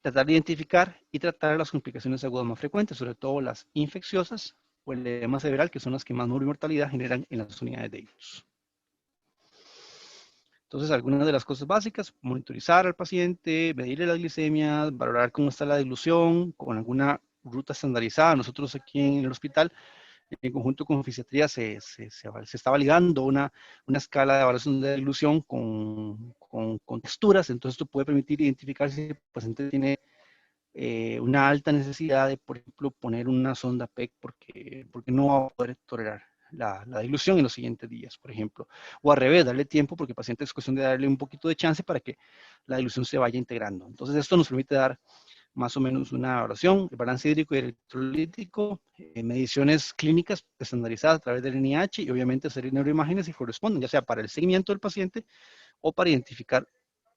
tratar de identificar y tratar las complicaciones agudas más frecuentes, sobre todo las infecciosas o el edema cerebral, que son las que más mortalidad generan en las unidades de ictus. Entonces, algunas de las cosas básicas: monitorizar al paciente, medirle las glicemias, valorar cómo está la dilución con alguna ruta estandarizada. Nosotros aquí en el hospital, en conjunto con fisiatría, se está validando una escala de evaluación de dilución con texturas. Entonces, esto puede permitir identificar si el paciente tiene una alta necesidad de, por ejemplo, poner una sonda PEC porque no va a poder tolerar la dilución en los siguientes días, por ejemplo. O al revés, darle tiempo, porque el paciente es cuestión de darle un poquito de chance para que la dilución se vaya integrando. Entonces, esto nos permite dar más o menos una evaluación, el balance hídrico y electrolítico, mediciones clínicas estandarizadas a través del NIH y obviamente hacer neuroimágenes si corresponden, ya sea para el seguimiento del paciente o para identificar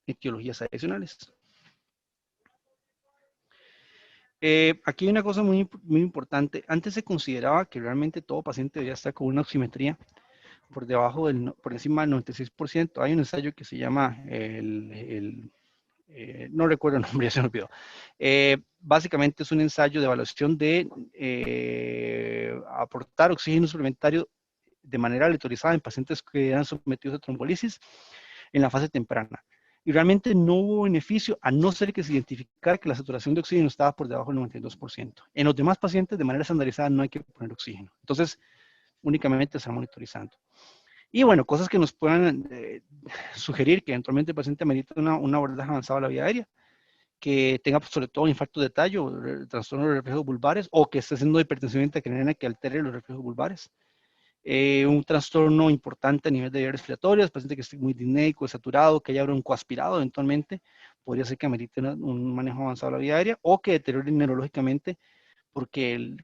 etiologías adicionales. Aquí hay una cosa muy importante. Antes se consideraba que realmente todo paciente debía estar con una oximetría por encima del 96%. Hay un ensayo que se llama no recuerdo el nombre, ya se me olvidó. Básicamente es un ensayo de evaluación de aportar oxígeno suplementario de manera aleatorizada en pacientes que eran sometidos a trombolisis en la fase temprana. Y realmente no hubo beneficio, a no ser que se identificara que la saturación de oxígeno estaba por debajo del 92%. En los demás pacientes, de manera estandarizada, no hay que poner oxígeno. Entonces, únicamente se está monitorizando. Y bueno, cosas que nos puedan sugerir que eventualmente el paciente amerita una abordaje avanzado a la vía aérea, que tenga sobre todo infarto de tallo, trastorno de reflejos vulvares, o que esté haciendo hipertensión intracraniana que altere los reflejos vulvares. un trastorno importante a nivel de vías respiratorias, paciente que esté muy disnéico, saturado, que haya broncoaspirado eventualmente, podría ser que amerite un manejo avanzado de la vía aérea o que deteriore neurológicamente porque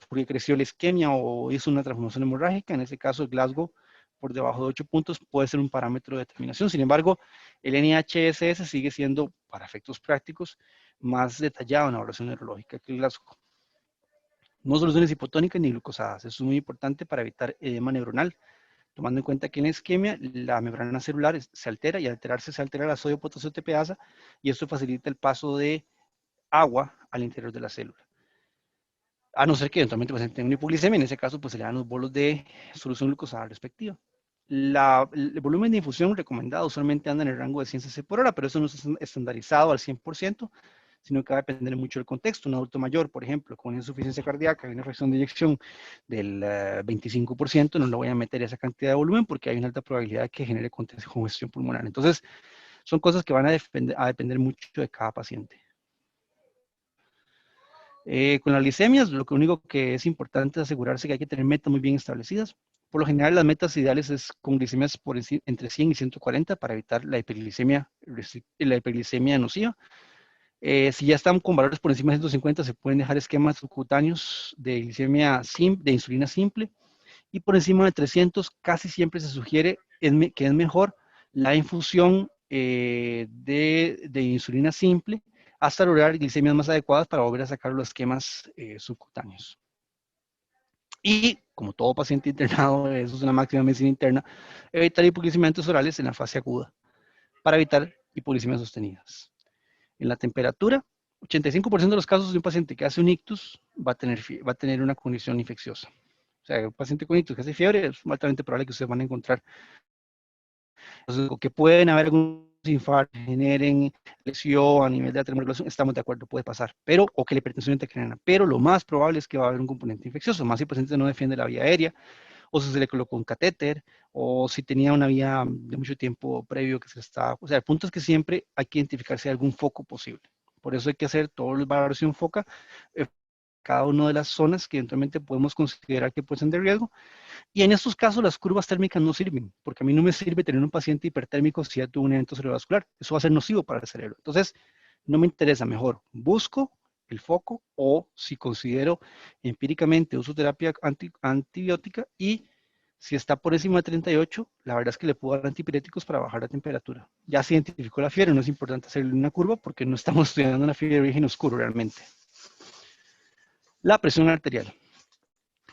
porque creció la isquemia o hizo una transformación hemorrágica. En ese caso, el Glasgow por debajo de 8 puntos puede ser un parámetro de determinación. Sin embargo, el NIHSS sigue siendo, para efectos prácticos, más detallado en la evaluación neurológica que el Glasgow. No soluciones hipotónicas ni glucosadas. Eso es muy importante para evitar edema neuronal, tomando en cuenta que en la isquemia la membrana celular se altera y al alterarse se altera la sodio potasio TPasa y esto facilita el paso de agua al interior de la célula. A no ser que eventualmente pues, tenga una hipoglicemia, en ese caso pues se le dan los bolos de solución glucosada respectiva. El volumen de infusión recomendado usualmente anda en el rango de 100 cc por hora, pero eso no es estandarizado al 100%, sino que va a depender mucho del contexto. Un adulto mayor, por ejemplo, con insuficiencia cardíaca y una fracción de eyección del 25%, no le voy a meter esa cantidad de volumen porque hay una alta probabilidad de que genere congestión pulmonar. Entonces, son cosas que van a depender mucho de cada paciente. Con las glicemias, lo único que es importante es asegurarse que hay que tener metas muy bien establecidas. Por lo general, las metas ideales es con glicemias entre 100 y 140 para evitar la hiperglicemia nociva. Si ya están con valores por encima de 150, se pueden dejar esquemas subcutáneos de de insulina simple. Y por encima de 300, casi siempre se sugiere que es mejor la infusión de insulina simple hasta lograr glicemias más adecuadas para volver a sacar los esquemas subcutáneos. Y como todo paciente internado, eso es una máxima de medicina interna, evitar hipoglicemiantes orales en la fase aguda para evitar hipoglicemias sostenidas. En la temperatura, 85% de los casos de un paciente que hace un ictus va a tener una condición infecciosa. O sea, un paciente con ictus que hace fiebre es altamente probable que ustedes van a encontrar. Entonces, que pueden haber algunos infartos, generen lesión a nivel de la termorregulación, estamos de acuerdo, puede pasar, pero, o que la hipertensión intracraniana, pero lo más probable es que va a haber un componente infeccioso, más si el paciente no defiende la vía aérea, o si se le colocó un catéter, o si tenía una vía de mucho tiempo previo que se está, o sea, el punto es que siempre hay que identificar si hay algún foco posible. Por eso hay que hacer toda la evaluación foca, cada una de las zonas que eventualmente podemos considerar que pueden ser de riesgo. Y en estos casos las curvas térmicas no sirven, porque a mí no me sirve tener un paciente hipertérmico si ya tuvo un evento cerebrovascular. Eso va a ser nocivo para el cerebro. Entonces, no me interesa, mejor busco el foco o si considero empíricamente uso terapia antibiótica y si está por encima de 38, la verdad es que le puedo dar antipiréticos para bajar la temperatura. Ya se identificó la fiebre, no es importante hacerle una curva porque no estamos estudiando una fiebre de origen oscuro realmente. La presión arterial.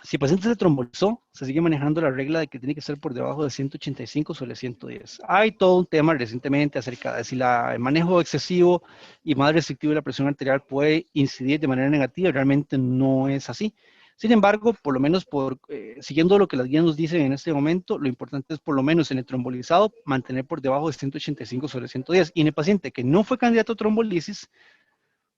Si el paciente se trombolizó, se sigue manejando la regla de que tiene que ser por debajo de 185 sobre 110. Hay todo un tema recientemente acerca de si el manejo excesivo y más restrictivo de la presión arterial puede incidir de manera negativa. Realmente no es así. Sin embargo, por lo menos siguiendo lo que las guías nos dicen en este momento, lo importante es por lo menos en el trombolizado mantener por debajo de 185 sobre 110. Y en el paciente que no fue candidato a trombolisis,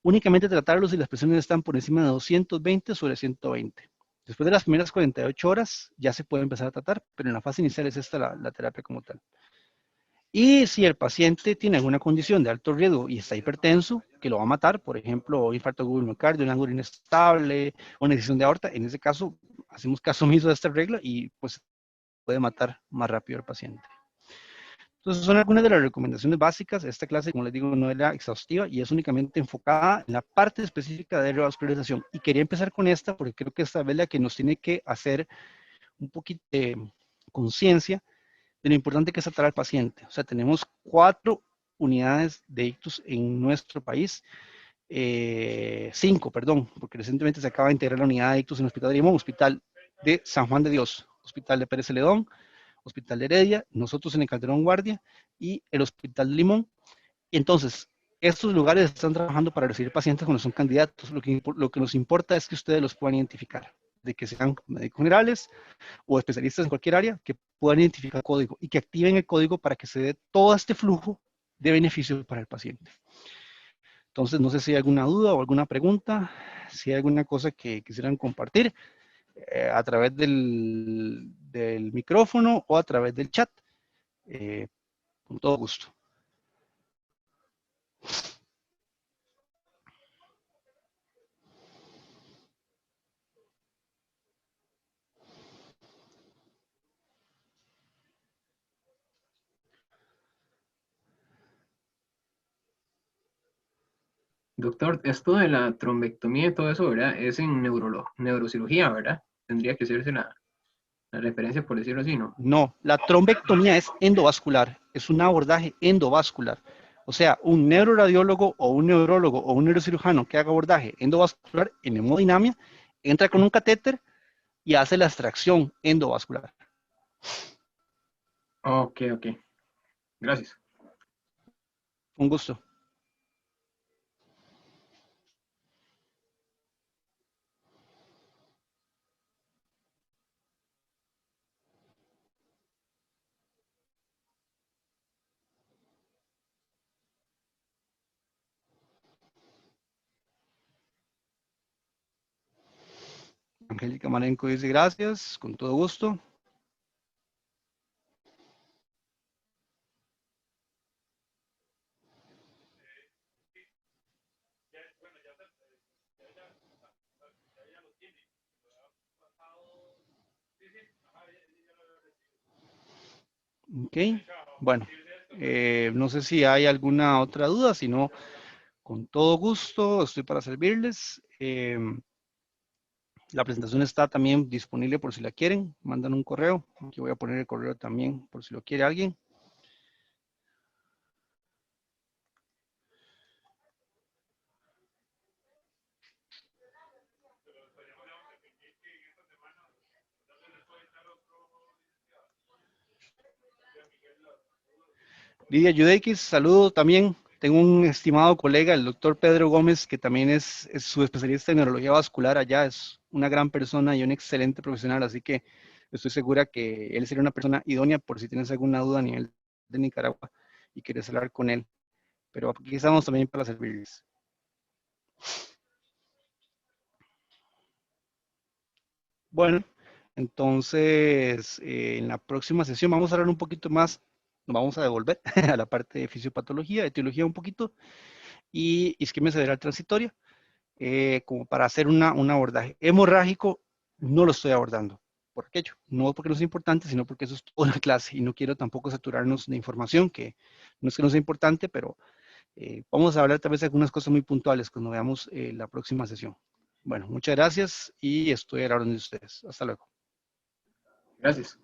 únicamente tratarlos si las presiones están por encima de 220 sobre 120. Después de las primeras 48 horas ya se puede empezar a tratar, pero en la fase inicial es esta la terapia como tal. Y si el paciente tiene alguna condición de alto riesgo y está hipertenso, que lo va a matar, por ejemplo, infarto agudo del miocardio, una angina inestable, una decisión de aorta, en ese caso hacemos caso omiso de esta regla y pues puede matar más rápido al paciente. Entonces, son algunas de las recomendaciones básicas. Esta clase, como les digo, no era exhaustiva y es únicamente enfocada en la parte específica de revascularización. Y quería empezar con esta porque creo que esta es la que nos tiene que hacer un poquito de conciencia de lo importante que es tratar al paciente. O sea, tenemos 4 unidades de ictus en nuestro país. 5, perdón, porque recientemente se acaba de integrar la unidad de ictus en el Hospital de Limón, Hospital de San Juan de Dios, Hospital de Pérez Celedón, Hospital de Heredia, nosotros en el Calderón Guardia y el Hospital de Limón. Entonces, estos lugares están trabajando para recibir pacientes cuando son candidatos. Lo que nos importa es que ustedes los puedan identificar, de que sean médicos generales o especialistas en cualquier área, que puedan identificar el código y que activen el código para que se dé todo este flujo de beneficios para el paciente. Entonces, no sé si hay alguna duda o alguna pregunta, si hay alguna cosa que quisieran compartir a través del micrófono o a través del chat. Con todo gusto. Doctor, esto de la trombectomía y todo eso, ¿verdad? Es en neurocirugía, ¿verdad? Tendría que hacerse la referencia, por decirlo así, ¿no? No, la trombectomía es endovascular, es un abordaje endovascular. O sea, un neuroradiólogo o un neurólogo o un neurocirujano que haga abordaje endovascular en hemodinamia entra con un catéter y hace la extracción endovascular. Ok, ok. Gracias. Un gusto. Angélica Marenco dice gracias, con todo gusto. Ok, bueno, no sé si hay alguna otra duda, si no, con todo gusto, estoy para servirles. La presentación está también disponible por si la quieren, mandan un correo. Aquí voy a poner el correo también por si lo quiere alguien. Lidia Yudeikis, saludo también. Tengo un estimado colega, el doctor Pedro Gómez, que también es su especialista en neurología vascular allá. Es una gran persona y un excelente profesional, así que estoy segura que él sería una persona idónea por si tienes alguna duda a nivel de Nicaragua y quieres hablar con él. Pero aquí estamos también para servirles. Bueno, entonces en la próxima sesión vamos a hablar un poquito más, nos vamos a devolver a la parte de fisiopatología, etiología un poquito y isquemia cerebral transitoria, como para hacer un abordaje. Hemorrágico no lo estoy abordando por aquello, no porque no sea importante, sino porque eso es toda una clase y no quiero tampoco saturarnos de información que no es que no sea importante, pero vamos a hablar tal vez de algunas cosas muy puntuales cuando veamos la próxima sesión. Bueno, muchas gracias y estoy a la orden de ustedes. Hasta luego. Gracias.